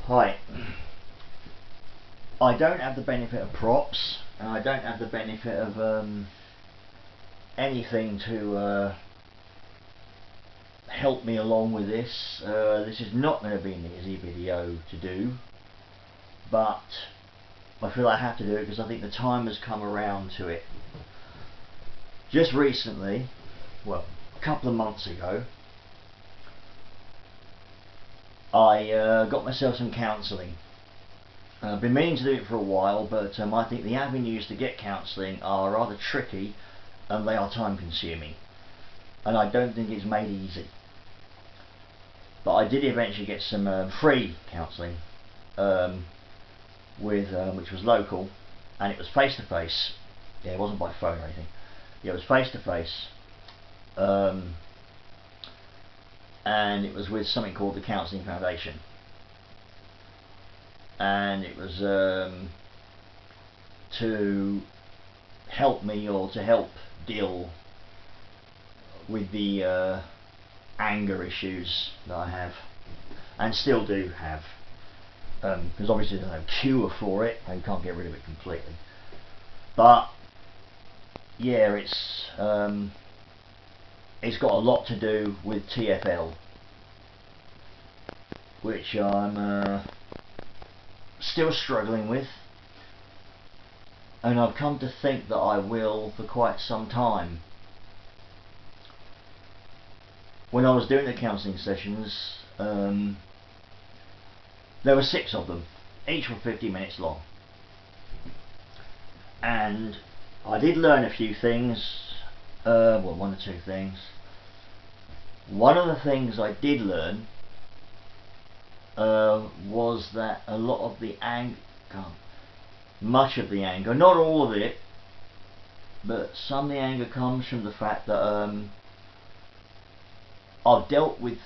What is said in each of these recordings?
Hi. I don't have the benefit of props, and I don't have the benefit of anything to help me along with this. This is not going to be an easy video to do, but I feel I have to do it because I think the time has come around to it. Just recently, well, a couple of months ago, I got myself some counselling. I've been meaning to do it for a while, but I think the avenues to get counselling are rather tricky and they are time consuming, and I don't think it's made easy. But I did eventually get some free counselling which was local, and it was face to face. Yeah, it wasn't by phone or anything. Yeah, it was face to face, and it was with something called the Counselling Foundation, and it was to help me, or to help deal with the anger issues that I have and still do have, because obviously there's no cure for it and you can't get rid of it completely, but yeah, it's got a lot to do with TFL, which I'm still struggling with, and I've come to think that I will for quite some time. When I was doing the counselling sessions, there were 6 of them, each were 50 minutes long, and I did learn a few things, well, 1 or 2 things. One of the things I did learn was that a lot of the anger, much of the anger, not all of it, but some of the anger comes from the fact that I've dealt with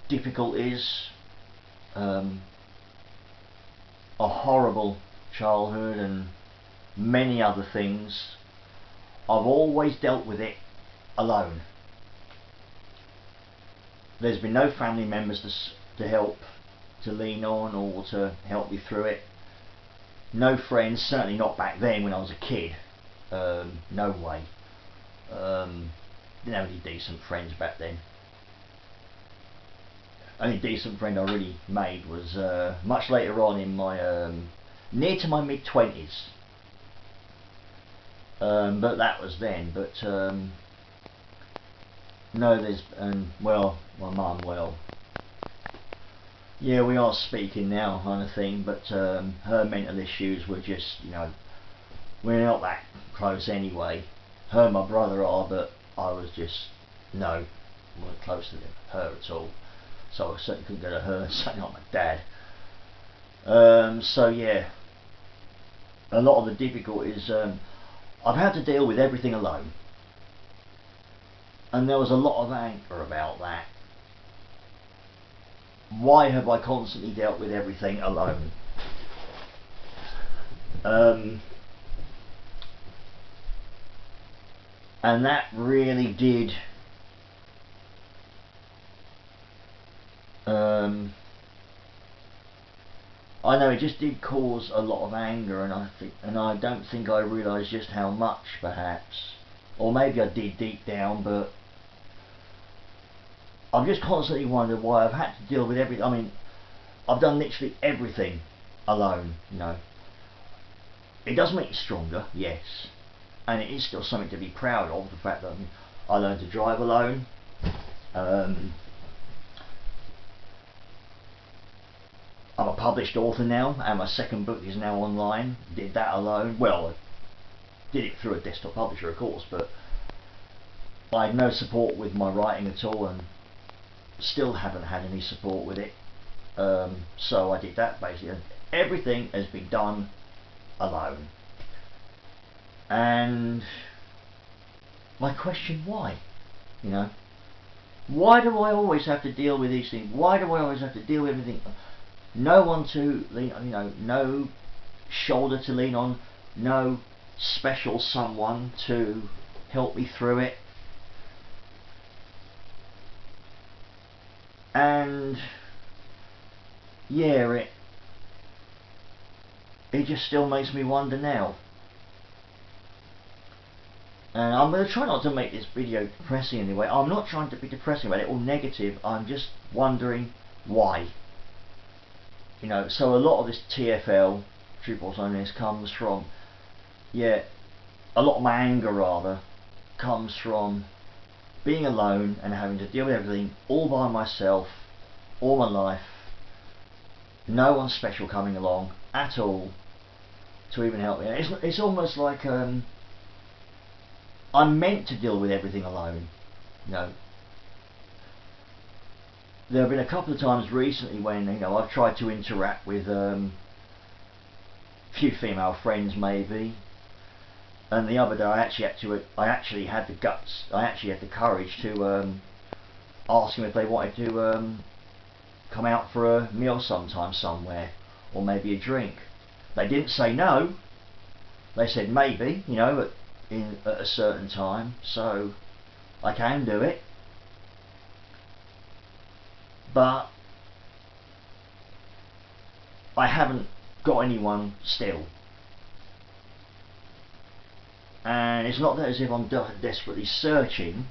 difficulties, a horrible childhood and many other things. I've always dealt with it alone. There's been no family members to help, to lean on, or to help me through it. No friends, certainly not back then when I was a kid. No way. Didn't have any decent friends back then. Only decent friend I really made was much later on in my near to my mid-20s. But that was then. But no, there's well, my mum, well, yeah, we are speaking now, kind of thing. But her mental issues were just, we're not that close anyway. Her and my brother are, but I was just, no, weren't close to her at all. So I certainly couldn't go to her, certainly not my dad. So yeah, a lot of the difficulties, I've had to deal with everything alone, and there was a lot of anger about that. Why have I constantly dealt with everything alone? And that really did I know it just did cause a lot of anger, and I don't think I realised just how much, perhaps, or maybe I did deep down, but I've just constantly wondered why I've had to deal with everything. I mean, I've done literally everything alone. It does make you stronger, yes, and it is still something to be proud of, the fact that I learned to drive alone. I'm a published author now, and my 2nd book is now online. Did that alone. Well, I did it through a desktop publisher, of course, but I had no support with my writing at all, and still haven't had any support with it. So I did that basically. Everything has been done alone. And my question, why? Why do I always have to deal with these things? Why do I always have to deal with everything? No one to lean on, no shoulder to lean on, no special someone to help me through it. And yeah, it just still makes me wonder now. And I'm going to try not to make this video depressing anyway. I'm not trying to be depressing about it or negative. I'm just wondering why. You know, so a lot of this TFL, truthful loneliness, comes from, yeah, a lot of my anger rather, comes from being alone and having to deal with everything all by myself, all my life. No one special coming along at all to even help me. It's almost like I'm meant to deal with everything alone. You know, there have been a couple of times recently when, you know, I've tried to interact with a few female friends maybe, and the other day I actually had the guts, I actually had the courage to ask them if they wanted to come out for a meal sometime somewhere, or maybe a drink. They didn't say no. They said maybe, you know, at a certain time, so I can do it. But I haven't got anyone still. And it's not that as if I'm desperately searching,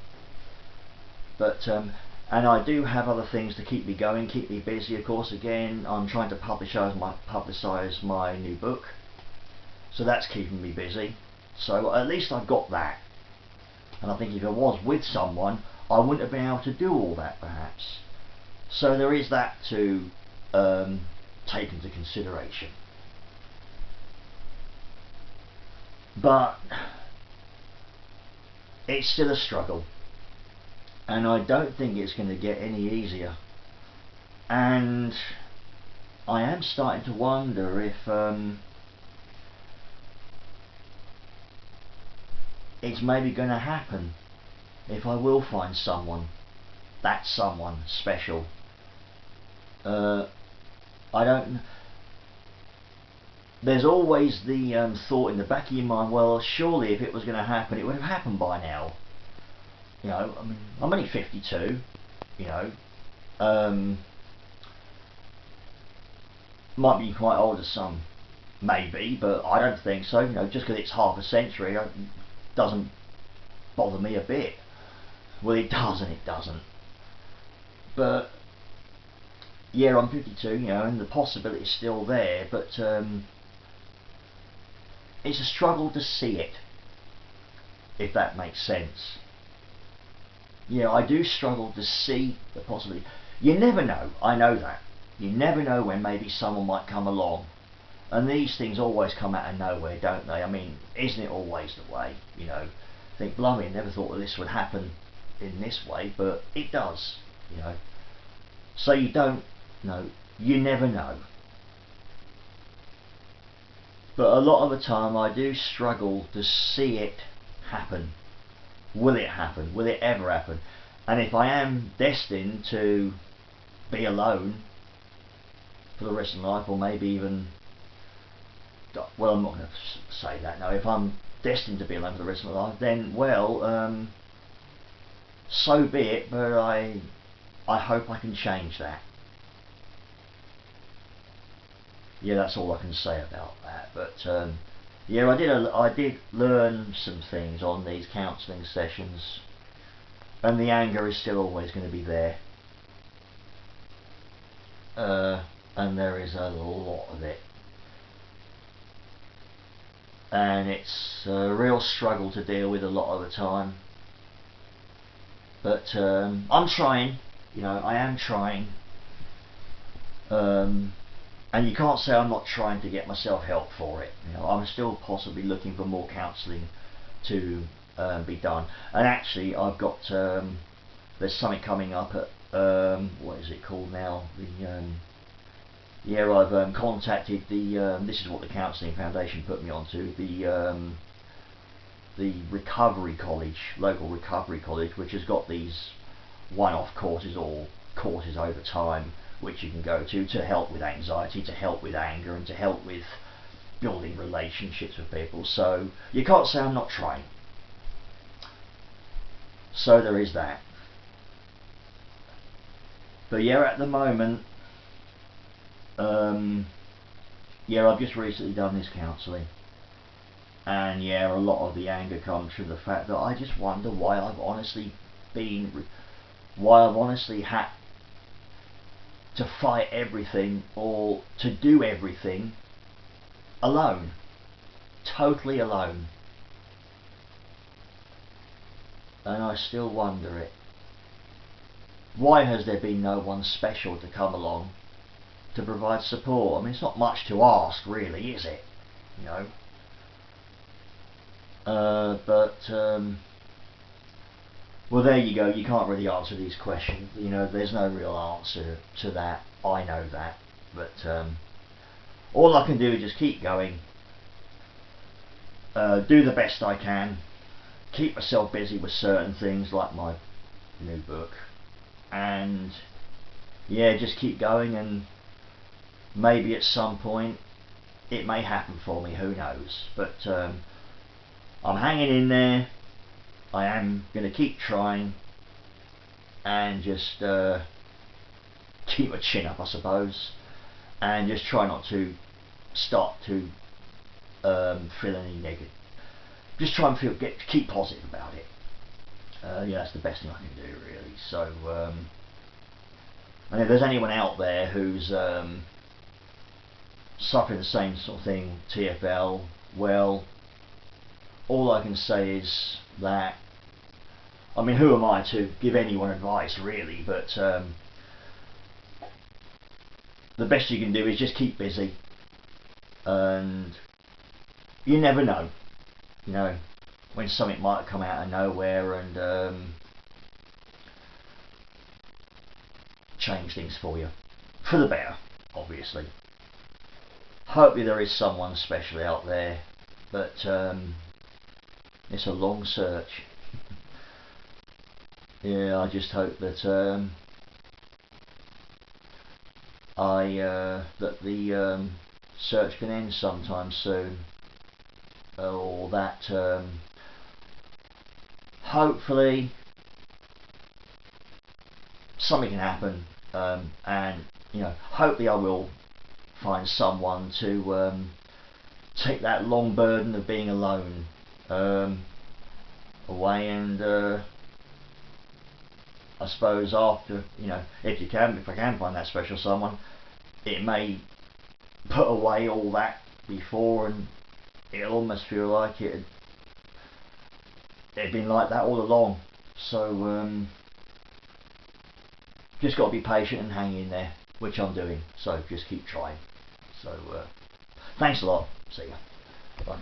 but and I do have other things to keep me going, keep me busy. Of course, again, I'm trying to publicise my new book, so that's keeping me busy. So at least I've got that. And I think if I was with someone, I wouldn't have been able to do all that, perhaps. So there is that to take into consideration. But it's still a struggle, and I don't think it's going to get any easier. And I am starting to wonder if it's maybe going to happen, if I will find someone, that someone special. I don't. There's always the thought in the back of your mind, well, surely if it was going to happen, it would have happened by now. You know, I mean, I'm only 52. You know, might be quite old as some, maybe, but I don't think so. You know, just because it's half a century, it doesn't bother me a bit. Well, it does and it doesn't. But yeah, I'm 52, you know, and the possibility is still there, but it's a struggle to see it, if that makes sense. Yeah, I do struggle to see the possibility. You never know, I know that. You never know when maybe someone might come along. And these things always come out of nowhere, don't they? I mean, isn't it always the way, you know? Think, blimey, I never thought that this would happen in this way, but it does, you know. So you don't know, you never know. But a lot of the time I do struggle to see it happen. Will it happen? Will it ever happen? And if I am destined to be alone for the rest of my life, or maybe even, well, I'm not going to say that now. If I'm destined to be alone for the rest of my life, then, well, so be it, but I hope I can change that. Yeah, that's all I can say about that. But yeah, I did learn some things on these counselling sessions, and the anger is still always going to be there, and there is a lot of it, and it's a real struggle to deal with a lot of the time. But I'm trying, you know, I am trying. And you can't say I'm not trying to get myself help for it. You know, I'm still possibly looking for more counselling to be done. And actually, I've got there's something coming up at what is it called now? Yeah, I've contacted the this is what the Counselling Foundation put me onto, the recovery college, local recovery college, which has got these one-off courses or courses over time, which you can go to help with anxiety, to help with anger, and to help with building relationships with people. So you can't say I'm not trying. So there is that. But yeah, at the moment, Yeah, I've just recently done this counselling, and yeah, a lot of the anger comes from the fact that I just wonder why I've honestly had to fight everything or to do everything alone, totally alone, and I still wonder it. Why has there been no one special to come along to provide support? I mean, it's not much to ask, really, is it? You know. Well, there you go. You can't really answer these questions. You know, there's no real answer to that. I know that, but all I can do is just keep going, do the best I can, keep myself busy with certain things like my new book, and yeah, just keep going, and maybe at some point it may happen for me, who knows, but I'm hanging in there. I am going to keep trying and just keep my chin up, I suppose, and just try not to start to feel any negative. Just try and keep positive about it. Yeah, that's the best thing I can do, really. So, and if there's anyone out there who's suffering the same sort of thing, TFL, well, all I can say is that, I mean, who am I to give anyone advice, really, but the best you can do is just keep busy, and you never know, you know, when something might come out of nowhere and change things for you, for the better, obviously. Hopefully there is someone special out there, but it's a long search. Yeah, I just hope that that the search can end sometime soon, or that hopefully something can happen, and you know, hopefully I will find someone to take that long burden of being alone away, and I suppose after, you know, if I can find that special someone, it may put away all that before, and it'll almost feel like it'd been like that all along. So just got to be patient and hang in there, which I'm doing. So just keep trying. So thanks a lot. See ya. Bye.